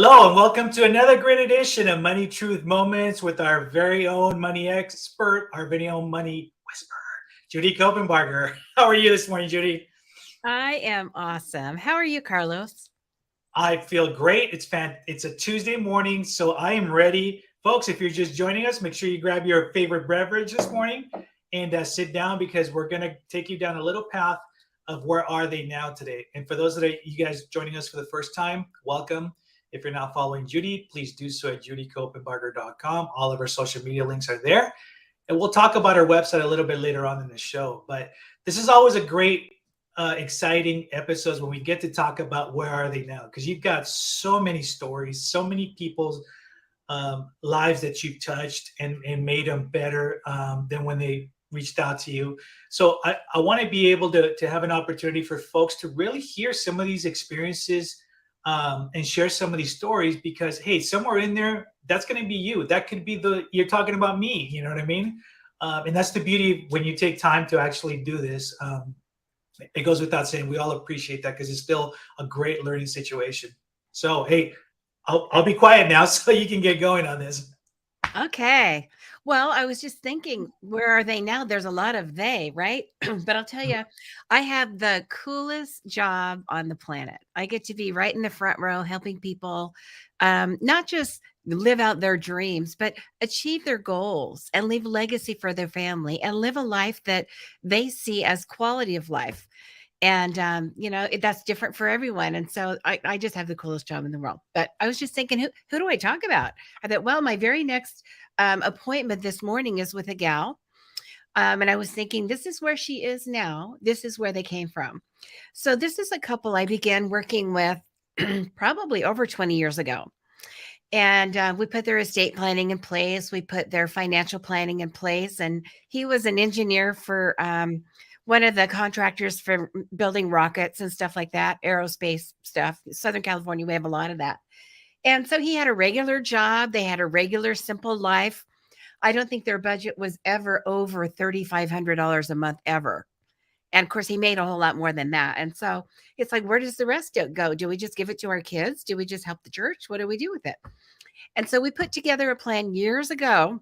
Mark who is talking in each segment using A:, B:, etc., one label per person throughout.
A: Hello, and welcome to another great edition of Money Truth Moments with our very own money expert, our very own money whisperer, Judy Copenbarger. How are you this morning, Judy?
B: I am awesome. How are you, Carlos?
A: I feel great. It's a Tuesday morning, so I am ready. Folks, if you're just joining us, make sure you grab your favorite beverage this morning and sit down because we're going to take you down a little path of where are they now today. And for those that are you guys joining us for the first time, welcome. If you're not following Judy, please do so at judycopenbarger.com. All of our social media links are there. And we'll talk about our website a little bit later on in the show. But this is always a great exciting episodes when we get to talk about where are they now, because you've got so many stories, so many people's lives that you've touched and made them better than when they reached out to you. So I want to be able to have an opportunity for folks to really hear some of these experiences and share some of these stories because, hey, somewhere in there, that's going to be you. That could be you're talking about me. You know what I mean? And that's the beauty when you take time to actually do this. It goes without saying, we all appreciate that because it's still a great learning situation. So, hey, I'll be quiet now so you can get going on this.
B: Okay. Well, I was just thinking, where are they now? There's a lot of they, right? But I'll tell you, I have the coolest job on the planet. I get to be right in the front row helping people not just live out their dreams, but achieve their goals and leave legacy for their family and live a life that they see as quality of life. And that's different for everyone. And so I just have the coolest job in the world. But I was just thinking, who do I talk about? I thought, well, my very next appointment this morning is with a gal. And I was thinking, this is where she is now. This is where they came from. So this is a couple I began working with probably over 20 years ago. And we put their estate planning in place. We put their financial planning in place. And he was an engineer for one of the contractors for building rockets and stuff like that, aerospace stuff. Southern California, we have a lot of that. And so he had a regular job. They had a regular, simple life. I don't think their budget was ever over $3,500 a month, ever. And of course, he made a whole lot more than that. And so it's like, where does the rest go? Do we just give it to our kids? Do we just help the church? What do we do with it? And so we put together a plan years ago.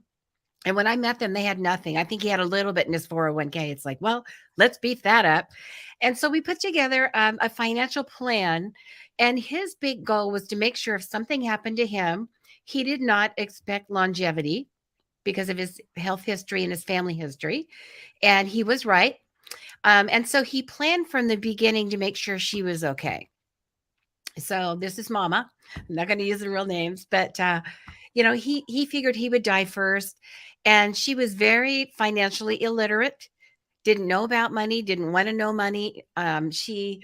B: And when I met them, they had nothing. I think he had a little bit in his 401k. It's like, well, let's beef that up. And so we put together a financial plan. And his big goal was to make sure if something happened to him, he did not expect longevity because of his health history and his family history. And he was right. And so he planned from the beginning to make sure she was okay. So this is Mama. I'm not going to use the real names, but he figured he would die first, and she was very financially illiterate, didn't know about money, didn't want to know money. She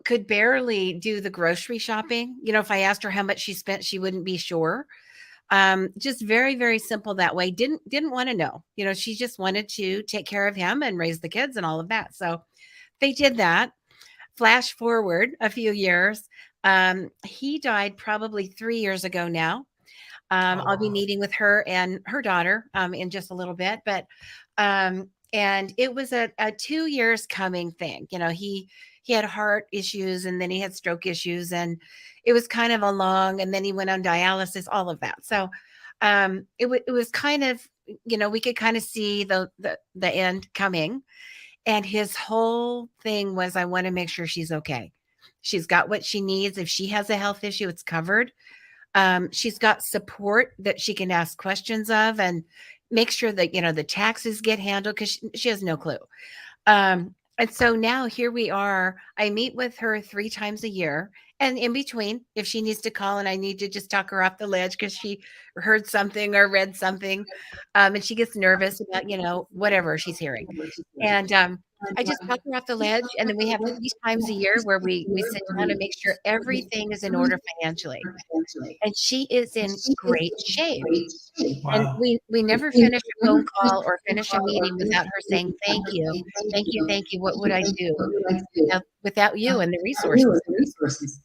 B: could barely do the grocery shopping. If I asked her how much she spent, she wouldn't be sure. Just very, very simple that way. Didn't want to know. She just wanted to take care of him and raise the kids and all of that. So they did that. Flash forward a few years. He died probably 3 years ago now. I'll be meeting with her and her daughter in just a little bit, but and it was a 2 years coming thing. He had heart issues and then he had stroke issues, and it was kind of a long, and then he went on dialysis, all of that. So it was kind of, we could kind of see the end coming. And his whole thing was, I want to make sure she's okay. She's got what she needs. If she has a health issue, it's covered. She's got support that she can ask questions of and make sure that, the taxes get handled, because she has no clue. And so now here we are. I meet with her 3 times a year. And in between, if she needs to call and I need to just talk her off the ledge because she heard something or read something, and she gets nervous about, whatever she's hearing. And I just talk her off the ledge. And then we have 3 times a year where we sit down and make sure everything is in order financially. And she is in great shape. And
A: Wow.
B: we never finish a phone call or finish a meeting without her saying, thank you, thank you, thank you. What would I do without you and the resources?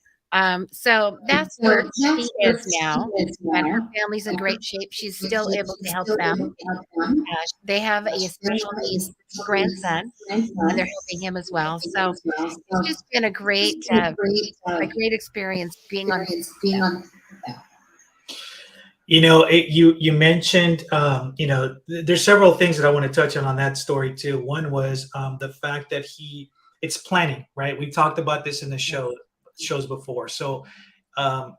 B: So that's where she is now. And her family's in great shape. She's still able to help them. They have a special needs grandson, and they're helping him as well. So it's just been a great experience being on board with them.
A: You mentioned, there's several things that I want to touch on that story too. One was the fact that it's planning, right? We talked about this in the shows before. So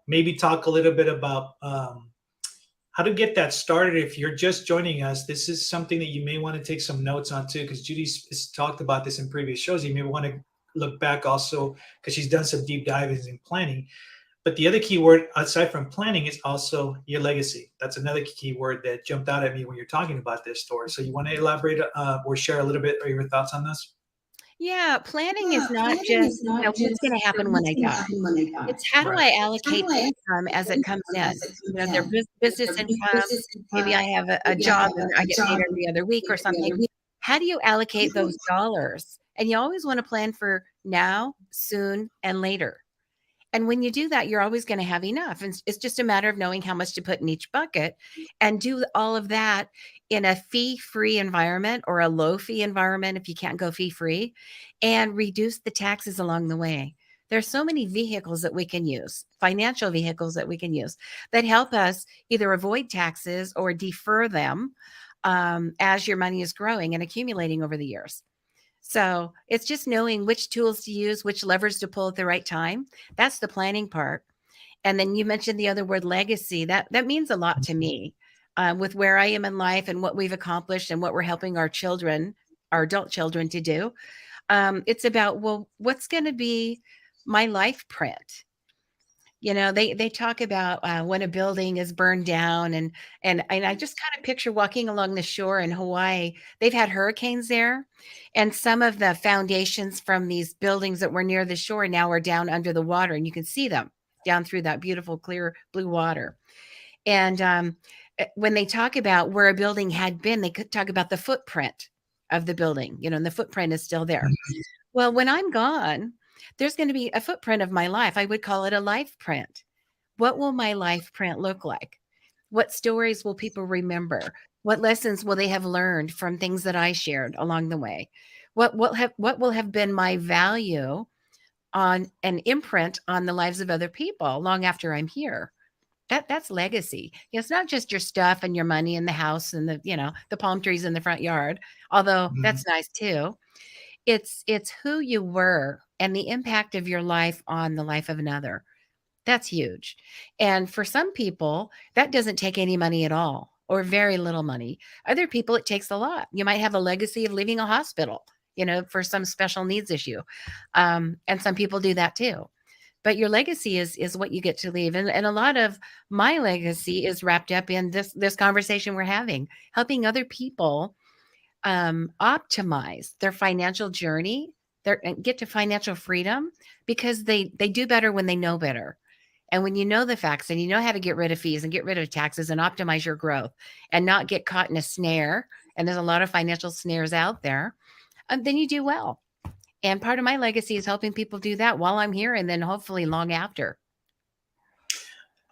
A: maybe talk a little bit about how to get that started. If you're just joining us, this is something that you may want to take some notes on too, because Judy's talked about this in previous shows. You may want to look back also because she's done some deep dives in planning. But the other key word aside from planning is also your legacy. That's another key word that jumped out at me when you're talking about this story. So you want to elaborate or share a little bit of your thoughts on this?
B: Yeah, planning is
C: Yeah,
B: not
C: planning
B: just,
C: is not
B: what's
C: just,
B: going to happen when
C: what's
B: I
C: gonna
B: die.
C: happen when I die.
B: It's how do
A: Right.
B: I
C: It's how do
B: allocate
C: I
B: income as it comes
C: income
B: in?
C: as it
B: You know,
C: comes
B: their
C: in? If
B: business
C: their
B: income,
C: business
B: maybe I
C: income,
B: have a
C: maybe I
B: job
C: have
B: and I
C: a
B: get paid
C: job
B: every other week or
C: every
B: something.
C: other week.
B: How do you allocate those dollars? And you always want to plan for now, soon, and later. And when you do that, you're always going to have enough. And it's just a matter of knowing how much to put in each bucket and do all of that in a fee free environment or a low fee environment if you can't go fee free, and reduce the taxes along the way. There's so many vehicles that we can use, financial vehicles that we can use that help us either avoid taxes or defer them as your money is growing and accumulating over the years. So it's just knowing which tools to use, which levers to pull at the right time. That's the planning part. And then you mentioned the other word legacy. That means a lot to me with where I am in life and what we've accomplished and what we're helping our children, our adult children, to do. It's about, well, what's going to be my life print? They talk about when a building is burned down, and I just kind of picture walking along the shore in Hawaii. They've had hurricanes there, and some of the foundations from these buildings that were near the shore now are down under the water, and you can see them down through that beautiful clear blue water. And when they talk about where a building had been, they could talk about the footprint of the building, and the footprint is still there. Well, when I'm gone, there's going to be a footprint of my life. I would call it a life print. What will my life print look like? What stories will people remember? What lessons will they have learned from things that I shared along the way? What will have been my value on an imprint on the lives of other people long after I'm here? That's legacy. It's not just your stuff and your money in the house and the palm trees in the front yard, although
A: Mhm.
B: that's nice too. It's who you were and the impact of your life on the life of another. That's huge. And for some people, that doesn't take any money at all or very little money. Other people, it takes a lot. You might have a legacy of leaving a hospital, for some special needs issue. And some people do that too. But your legacy is what you get to leave. And a lot of my legacy is wrapped up in this conversation we're having, helping other people optimize their financial journey, and get to financial freedom, because they do better when they know better. And when you know the facts and you know how to get rid of fees and get rid of taxes and optimize your growth and not get caught in a snare, and there's a lot of financial snares out there, then you do well. And part of my legacy is helping people do that while I'm here and then hopefully long after.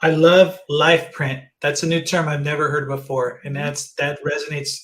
A: I love life print. That's a new term I've never heard before, and
B: Mhm.
A: that resonates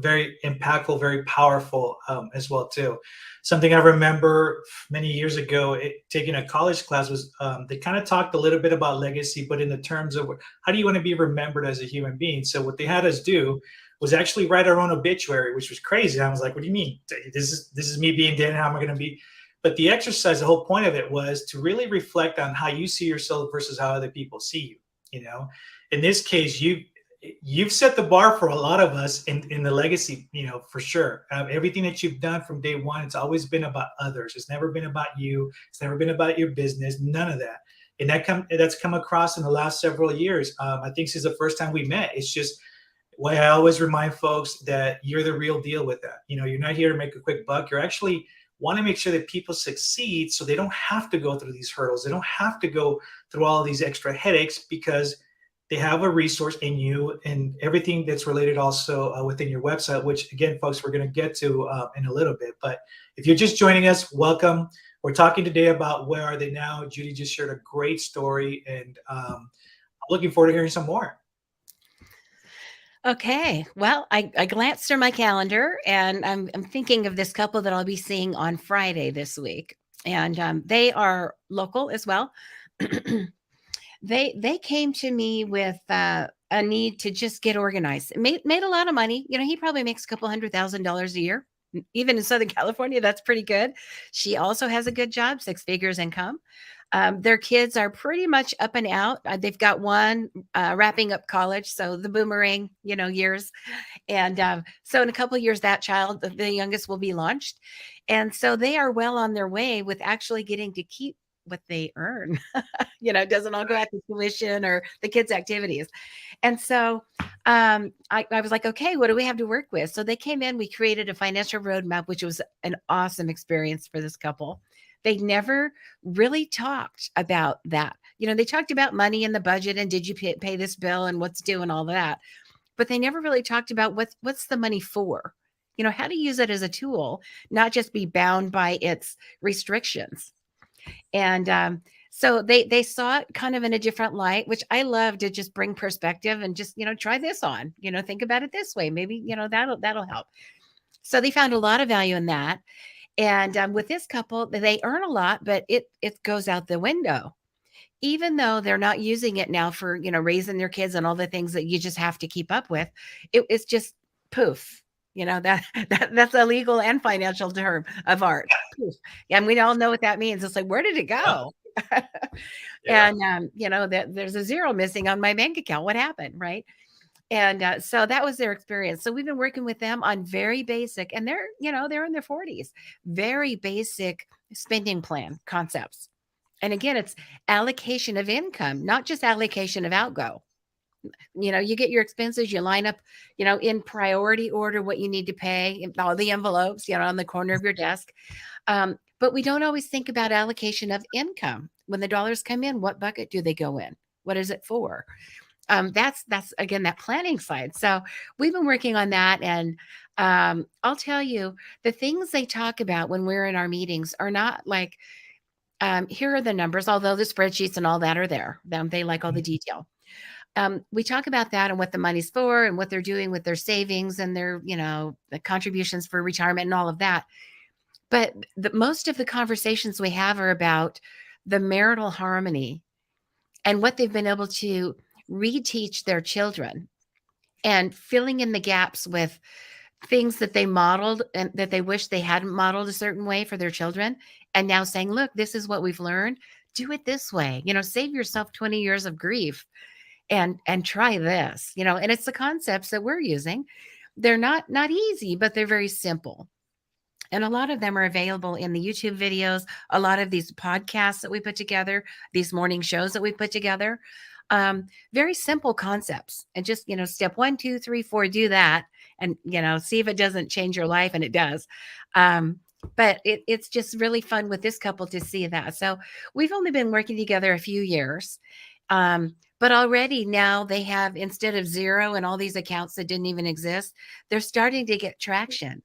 A: very impactful, very powerful as well too. Something I remember many years ago, taking a college class was they kind of talked a little bit about legacy, but in the terms of how do you want to be remembered as a human being. So what they had us do was actually write our own obituary, which was crazy. I was like, "What do you mean? This is me being dead? How am I going to be?" But the exercise, the whole point of it was to really reflect on how you see yourself versus how other people see you. You know, in this case, you've set the bar for a lot of us in the legacy, for sure. Everything that you've done from day one, it's always been about others. It's never been about you. It's never been about your business. None of that. And that's come across in the last several years. I think since the first time we met, it's just why I always remind folks that you're the real deal with that. You're not here to make a quick buck. You're actually want to make sure that people succeed so they don't have to go through these hurdles. They don't have to go through all these extra headaches because they have a resource in you and everything that's related also within your website, which again, folks, we're going to get to in a little bit. But if you're just joining us, welcome. We're talking today about where are they now. Judy just shared a great story, and I'm looking forward to hearing some more.
B: Okay. Well, I glanced through my calendar and I'm thinking of this couple that I'll be seeing on Friday this week. And they are local as well. They came to me with a need to just get organized. Made a lot of money. He probably makes a couple $100,000 a year. Even in Southern California, that's pretty good. She also has a good job, 6 figures income. Their kids are pretty much up and out. They've got one wrapping up college, so the boomerang, years. And so in a couple of years, that child, the youngest, will be launched. And so they are well on their way with actually getting to keep what they earn. It doesn't all go out to tuition or the kids' activities. And so I was like, okay, what do we have to work with? So they came in, we created a financial roadmap, which was an awesome experience for this couple. They never really talked about that. They talked about money and the budget and did you pay this bill and what's due and all that. But they never really talked about what's the money for, how to use it as a tool, not just be bound by its restrictions. And so they saw it kind of in a different light, which I love, to just bring perspective and just, try this on, think about it this way. Maybe, that'll help. So they found a lot of value in that. And with this couple, they earn a lot, but it goes out the window, even though they're not using it now for, raising their kids and all the things that you just have to keep up with. It's just poof. That's a legal and financial term of art. Poof. And we all know what that means. It's like, where did it go?
A: Yeah.
B: And that there's a zero missing on my bank account. What happened, right? And so that was their experience. So we've been working with them on very basic, and they're in their 40s, very basic spending plan concepts. And again, it's allocation of income, not just allocation of outgo. You get your expenses, you line up, in priority order what you need to pay, all the envelopes, on the corner of your desk. But we don't always think about allocation of income. When the dollars come in, what bucket do they go in? What is it for? That's again, that planning side. So we've been working on that. And I'll tell you, the things they talk about when we're in our meetings are not like, here are the numbers, although the spreadsheets and all that are there. They like all the detail. We talk about that and what the money's for and what they're doing with their savings and their, the contributions for retirement and all of that. But most of the conversations we have are about the marital harmony and what they've been able to reteach their children, and filling in the gaps with things that they modeled and that they wish they hadn't modeled a certain way for their children. And now saying, look, this is what we've learned. Do it this way, save yourself 20 years of grief and try this, and it's the concepts that we're using. They're not easy, but they're very simple. And a lot of them are available in the YouTube videos, a lot of these podcasts that we put together, these morning shows that we put together. Very simple concepts, and just, step 1, 2, 3, 4, do that. And, see if it doesn't change your life. And it does. But it's just really fun with this couple to see that. So we've only been working together a few years. But already now they have, instead of zero and all these accounts that didn't even exist, they're starting to get traction.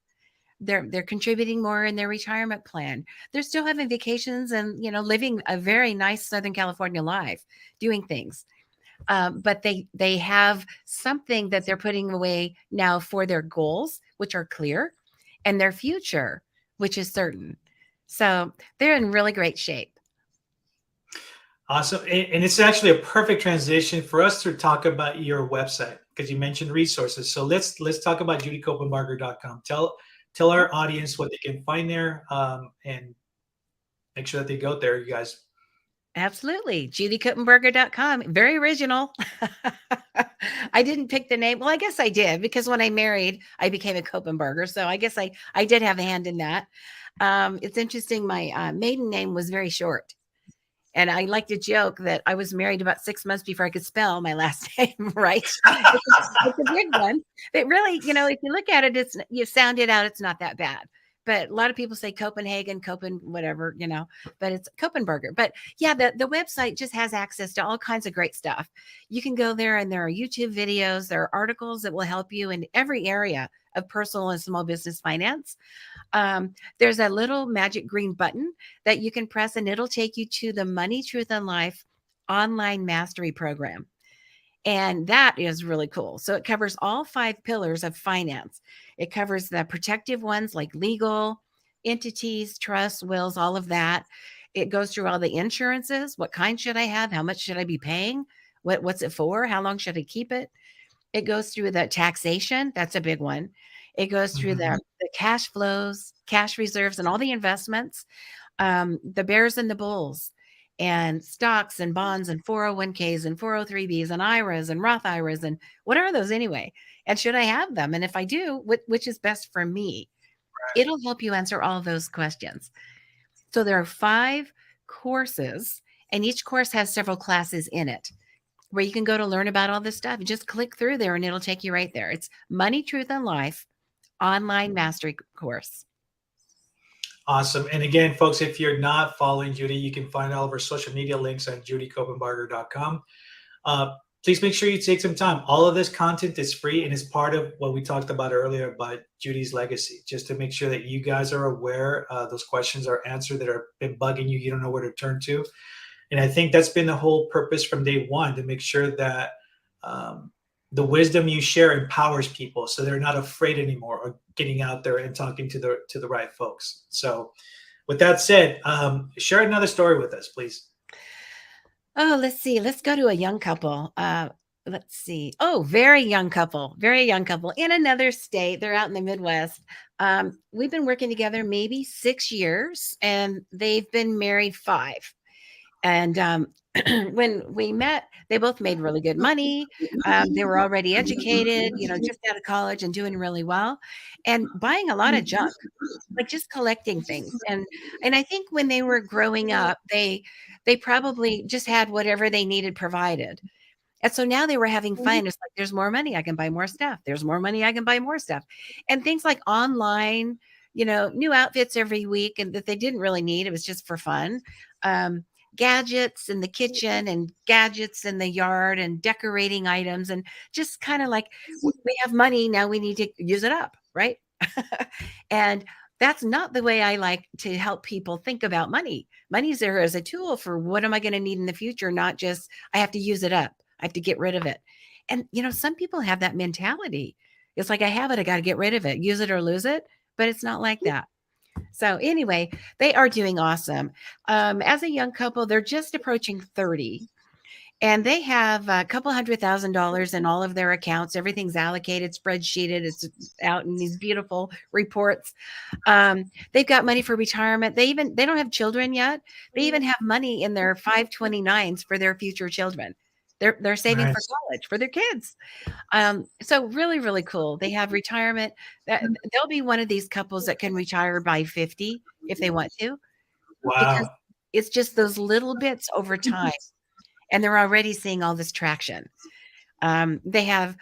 B: They're contributing more in their retirement plan. They're still having vacations and, living a very nice Southern California life, doing things. But they have something that they're putting away now for their goals, which are clear, and their future, which is certain. So they're in really great shape.
A: Awesome. And it's actually a perfect transition for us to talk about your website, because you mentioned resources. So let's talk about judycopenbarger.com. Tell our audience what they can find there, and make sure that they go there, you guys.
B: Absolutely. JudyCopenbarger.com. Very original. I didn't pick the name. Well, I guess I did, because when I married, I became a Copenbarger. So I guess I did have a hand in that. It's interesting. My maiden name was very short. And I like to joke that I was married about 6 months before I could spell my last name right. It's a big one. But really, if you look at it, you sound it out, it's not that bad. But a lot of people say Copenhagen, whatever, but it's Copenbarger. But yeah, the website just has access to all kinds of great stuff. You can go there, and there are YouTube videos, there are articles that will help you in every area of personal and small business finance. There's a little magic green button that you can press, and it'll take you to the Money, Truth, and Life online mastery program. And that is really cool. So it covers all 5 pillars of finance. It covers the protective ones like legal, entities, trusts, wills, all of that. It goes through all the insurances. What kind should I have? How much should I be paying? What's it for? How long should I keep it? It goes through the taxation. That's a big one. It goes through
A: Mhm.
B: the cash flows, cash reserves, and all the investments, the bears and the bulls, and stocks and bonds and 401ks and 403bs and IRAs and Roth IRAs and what are those anyway? And should I have them? And if I do, which is best for me? It'll help you answer all of those questions. So there are 5 courses, and each course has several classes in it where you can go to learn about all this stuff. You just click through there and it'll take you right there. It's Money, Truth, and Life online mastery course.
A: Awesome. And again, folks, if you're not following Judy, you can find all of her social media links on judycopenbarger.com. Please make sure you take some time. All of this content is free and is part of what we talked about earlier about Judy's legacy, just to make sure that you guys are aware those questions are answered that are been bugging you. You don't know where to turn to. And I think that's been the whole purpose from day one, to make sure that the wisdom you share empowers people so they're not afraid anymore of getting out there and talking to the right folks. So with that said, share another story with us, please.
B: Oh, let's see. Let's go to a young couple. Let's see. Oh, very young couple, very young couple in another state. They're out in the Midwest. We've been working together maybe 6 years, and they've been married 5. And when we met, they both made really good money. They were already educated, just out of college and doing really well, and buying a lot of junk, like just collecting things. And I think when they were growing up, they probably just had whatever they needed provided. And so now they were having fun. It's like, there's more money, I can buy more stuff. There's more money, I can buy more stuff. And things like online, new outfits every week and that they didn't really need. It was just for fun. Um, Gadgets in the kitchen and gadgets in the yard and decorating items and just kind of like we have money now, we need to use it up, right? And that's not the way I like to help people think about money. Money's there as a tool for what am I going to need in the future, not just I have to use it up. I have to get rid of it. And some people have that mentality. It's like I have it, I got to get rid of it, use it or lose it. But it's not like that. So anyway, they are doing awesome. As a young couple, they're just approaching 30. And they have a couple $100,000 in all of their accounts. Everything's allocated, spreadsheeted. It's out in these beautiful reports. They've got money for retirement. They don't have children yet. They even have money in their 529s for their future children. They're saving for
A: Nice.
B: college for their kids. So really, really cool. They have retirement. They'll be one of these couples that can retire by 50 if they want to, because
A: Wow.
B: it's just those little bits over time. And they're already seeing all this traction. They have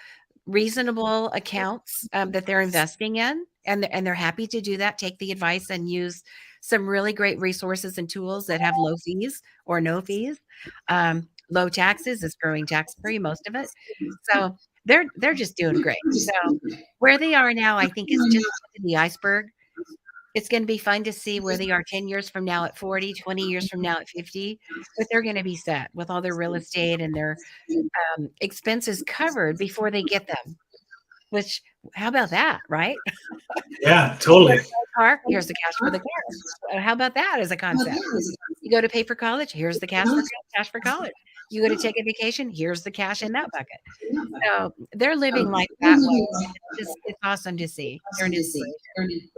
B: reasonable accounts that they're investing in, and they're happy to do that. Take the advice and use some really great resources and tools that have low fees or no fees. Low taxes is growing tax free, most of it. So they're just doing great. So where they are now, I think, is just the iceberg. It's going to be fun to see where they are 10 years from now at 40, 20 years from now at 50, but they're going to be set with all their real estate and their expenses covered before they get them. Which, how about that, right?
A: Yeah,
B: You go to
A: totally.
B: buy a car, here's the cash for the car. How about that as a concept? You go to pay for college, here's the cash for college. You go to take a vacation, here's the cash in that bucket. So they're living life that way. It's awesome to see. They're an inspiration.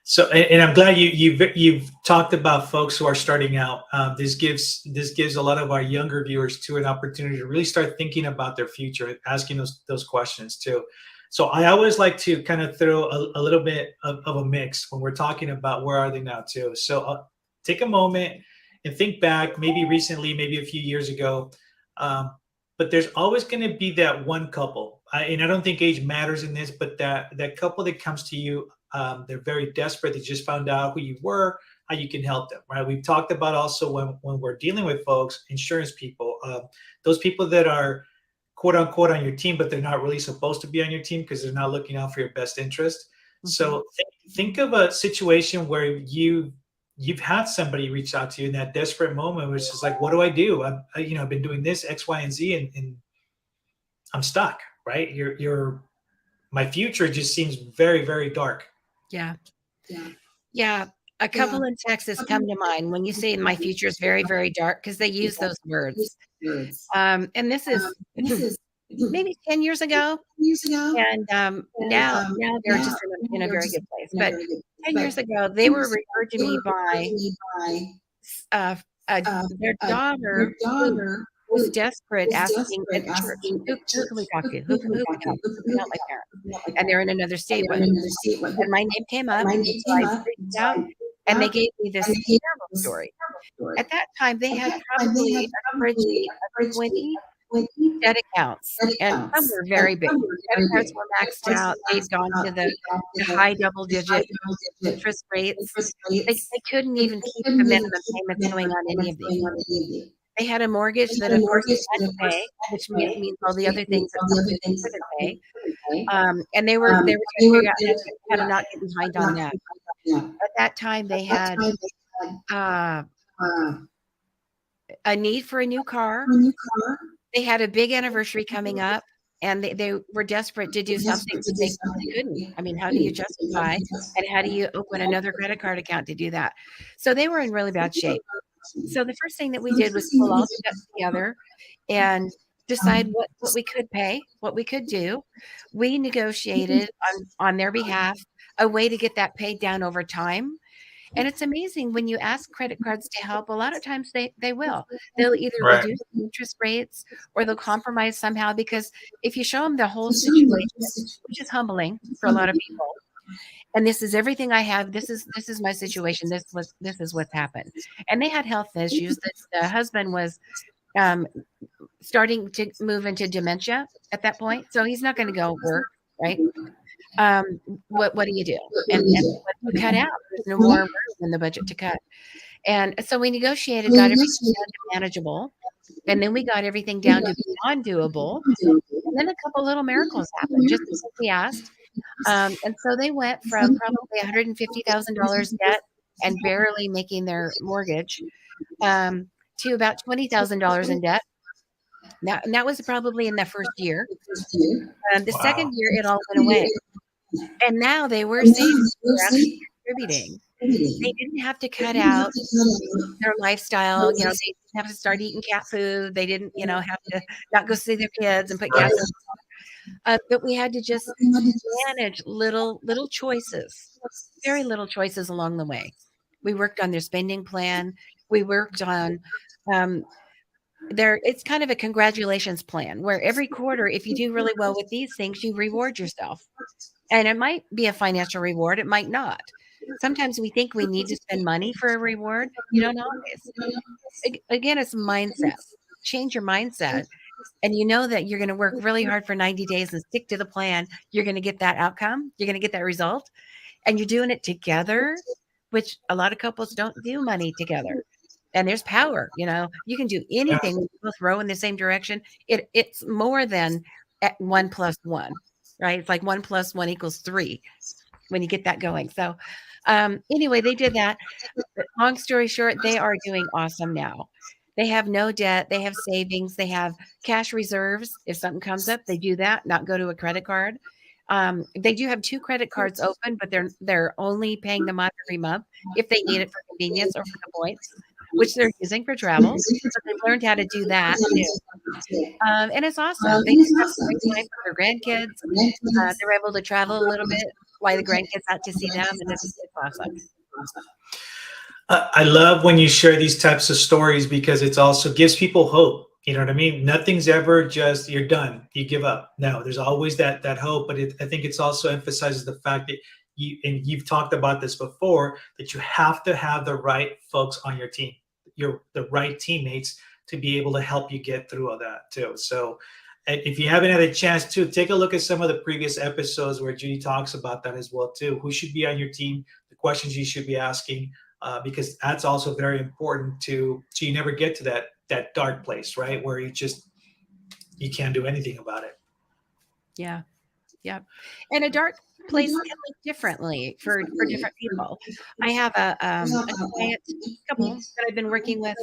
A: So, and I'm glad you've talked about folks who are starting out. This gives a lot of our younger viewers too an opportunity to really start thinking about their future, asking those questions too. So I always like to kind of throw a little bit of a mix when we're talking about where are they now too. So take a moment and think back, maybe recently, maybe a few years ago. But there's always going to be that one couple, and I don't think age matters in this, but that couple that comes to you, they're very desperate. They just found out who you were, how you can help them, right? We've talked about also when we're dealing with folks, insurance people, those people that are quote unquote on your team, but they're not really supposed to be on your team because they're not looking out for your best interest. So think of a situation where you've had somebody reach out to you in that desperate moment, which is like, what do I do? I've been doing this X, Y, and Z, and I'm stuck. Right? My future just seems very, very dark.
B: Yeah. Yeah. A couple in Texas come to mind when you say my future is very, very dark because they use those words. And this is maybe 10 years ago. And now they're just in a very good place. But 10 years ago, they were referred to me by uh, their daughter who was desperate, asking at church, who can we talk to? Who can help? Who can help my parents? And they're in another state. And my name came up, so I reached out, and they gave me this terrible story. At that time, they had probably a spreadsheet of 20 debt accounts, and some were very big. Credit cards were maxed out. They'd gone to the high double-digit interest rates. They couldn't even keep the minimum payments going on any of these. They had a mortgage that, of course, they had to pay, which means all the other things that somebody couldn't pay. And they were trying to figure out how to not get behind on that. At that time, they had a need for a new car. They had a big anniversary coming up, and they were desperate to do something, but they couldn't. I mean, how do you justify, and how do you open another credit card account to do that? So they were in really bad shape. So the first thing that we did was pull all the debt together and decide what we could pay, what we could do. We negotiated on their behalf a way to get that paid down over time. And it's amazing when you ask credit cards to help, a lot of times they will. They'll either
A: Right.
B: reduce the interest rates or they'll compromise somehow, because if you show them the whole situation, which is humbling for a lot of people, and this is everything I have, this is my situation, this is what's happened. And they had health issues. The husband was starting to move into dementia at that point, so he's not going to go work, right? What do you do? And what do you cut out? There's no more room in the budget to cut. And so we negotiated, got everything down to manageable, and then we got everything down to beyond doable. And then a couple little miracles happened, just as we asked. And so they went from probably $150,000 debt and barely making their mortgage to about $20,000 in debt. Now, that was probably in the first year. The second year, it all went away. And now they were saving, they were actually contributing. They didn't have to cut out their lifestyle. They didn't have to start eating cat food. They didn't, have to not go see their kids and put gas in the car. But we had to just manage little choices, very little choices along the way. We worked on their spending plan. We worked on it's kind of a congratulations plan where every quarter, if you do really well with these things, you reward yourself. And it might be a financial reward. It might not. Sometimes we think we need to spend money for a reward. You don't always. Again, it's mindset. Change your mindset. And you know that you're going to work really hard for 90 days and stick to the plan. You're going to get that outcome. You're going to get that result. And you're doing it together, which a lot of couples don't do money together. And there's power, you can do anything when you both row in the same direction. It's more than 1 + 1, right? It's like 1 + 1 = 3 when you get that going. So anyway, they did that. But long story short, they are doing awesome now. They have no debt. They have savings. They have cash reserves. If something comes up, they do that, not go to a credit card. They do have 2 credit cards open, but they're only paying them off every month if they need it for convenience or for the points, which they're using for travel. So they've learned how to do that too. And it's awesome. They just have a great time for their grandkids. They're able to travel a little bit, fly the grandkids out to see them, and it's awesome.
A: I love when you share these types of stories because it also gives people hope. You know what I mean? Nothing's ever just you're done, you give up. No, there's always that hope. But I think it's also emphasizes the fact that you've talked about this before, that you have to have the right folks on your team, the right teammates to be able to help you get through all that too. So if you haven't had a chance to take a look at some of the previous episodes where Judy talks about that as well too, who should be on your team, the questions you should be asking, because that's also very important so you never get to that dark place, right? Where you can't do anything about it.
B: Yeah. And a dark place can look differently for different people. I have a client couple that I've been working with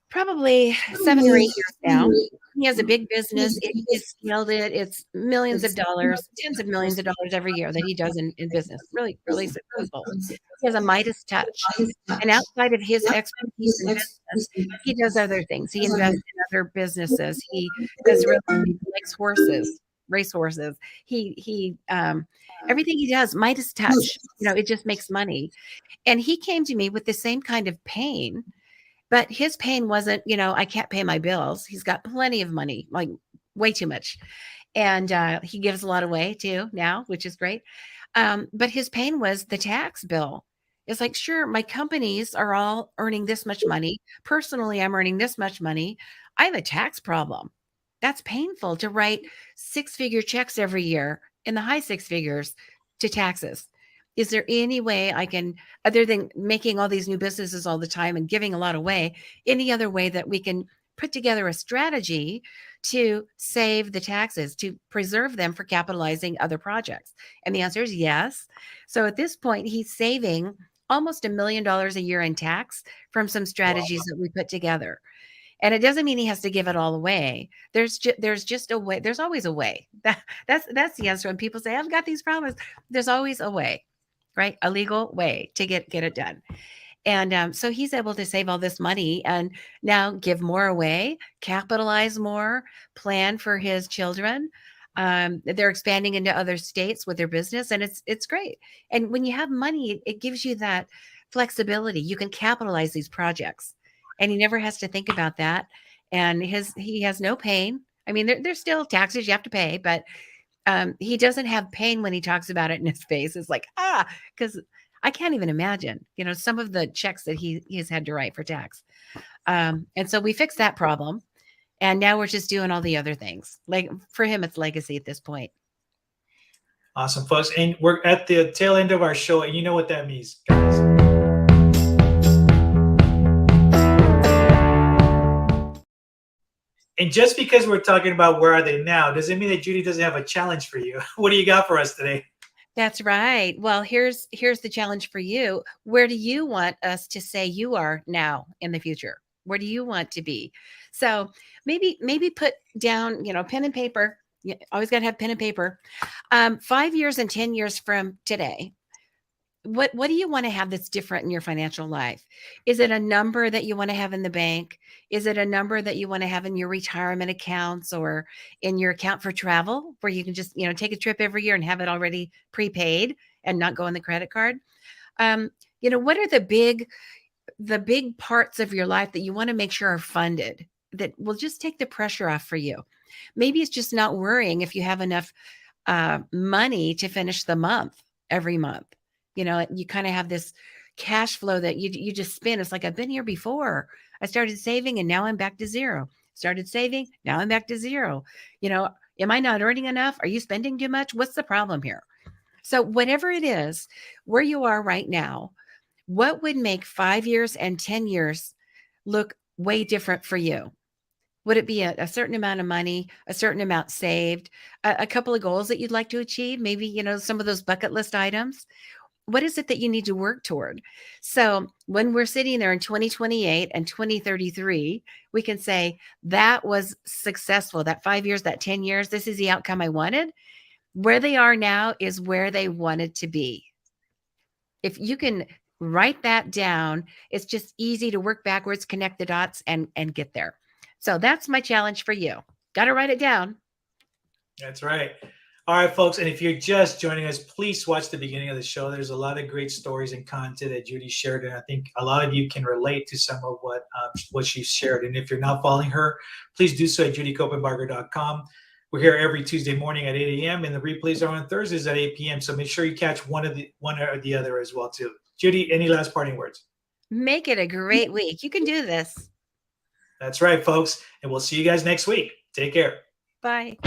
B: probably 7 or 8 years now. He has a big business. He's scaled it. It's millions of dollars, tens of millions of dollars every year that he does in business. Really, really successful. He has a Midas touch. And outside of his expertise in business, he does other things. He invests in other businesses. He does real estate, he likes horses, race horses. Everything he does, Midas touch. It just makes money. And he came to me with the same kind of pain, but his pain wasn't, I can't pay my bills. He's got plenty of money, like way too much. And he gives a lot away too now, which is great. But his pain was the tax bill. It's like, sure, my companies are all earning this much money. Personally, I'm earning this much money. I have a tax problem. That's painful to write six-figure checks every year in the high six figures to taxes. Is there any way I can, other than making all these new businesses all the time and giving a lot away, any other way that we can put together a strategy to save the taxes, to preserve them for capitalizing other projects? And the answer is yes. So at this point, he's saving almost $1 million a year in tax from some strategies that we put together. And it doesn't mean he has to give it all away. There's just a way. There's always a way. That's the answer. When people say, I've got these problems, there's always a way, right? A legal way to get it done. And so he's able to save all this money and now give more away, capitalize more, plan for his children. They're expanding into other states with their business, and it's great. And when you have money, it gives you that flexibility. You can capitalize these projects, and he never has to think about that. And he has no pain. I mean, there's still taxes you have to pay, but he doesn't have pain when he talks about it in his face. It's like, because I can't even imagine, some of the checks that he has had to write for tax. And so we fixed that problem. And now we're just doing all the other things. Like for him, it's legacy at this point.
A: Awesome, folks. And we're at the tail end of our show. And you know what that means, guys. And just because we're talking about where are they now, doesn't mean that Judy doesn't have a challenge for you. What do you got for us today?
B: That's right. Well, here's the challenge for you. Where do you want us to say you are now in the future? Where do you want to be? So maybe put down, pen and paper. You always got to have pen and paper. 5 years and 10 years from today, what do you want to have that's different in your financial life? Is it a number that you want to have in the bank? Is it a number that you want to have in your retirement accounts or in your account for travel, where you can just, take a trip every year and have it already prepaid and not go on the credit card? What are the big parts of your life that you want to make sure are funded, that will just take the pressure off for you? Maybe it's just not worrying if you have enough money to finish the month every month. You kind of have this cash flow that you just spend. It's like, I've been here before. I started saving and now I'm back to zero. Started saving, now I'm back to zero. Am I not earning enough? Are you spending too much? What's the problem here? So whatever it is, where you are right now, what would make 5 years and 10 years look way different for you? Would it be a certain amount of money, a certain amount saved, a couple of goals that you'd like to achieve? Maybe, some of those bucket list items. What is it that you need to work toward? So when we're sitting there in 2028 and 2033, we can say that was successful. That 5 years, that 10 years, this is the outcome I wanted. Where they are now is where they wanted to be. If you can write that down, it's just easy to work backwards, connect the dots, and get there. So that's my challenge for you. Got to write it down.
A: That's right. All right, folks. And if you're just joining us, please watch the beginning of the show. There's a lot of great stories and content that Judy shared. And I think a lot of you can relate to some of what she shared. And if you're not following her, please do so at judycopenbarger.com. We're here every Tuesday morning at 8 a.m. and the replays are on Thursdays at 8 p.m. So make sure you catch one or the other as well, too. Judy, any last parting words?
B: Make it a great week. You can do this.
A: That's right, folks. And we'll see you guys next week. Take care.
B: Bye.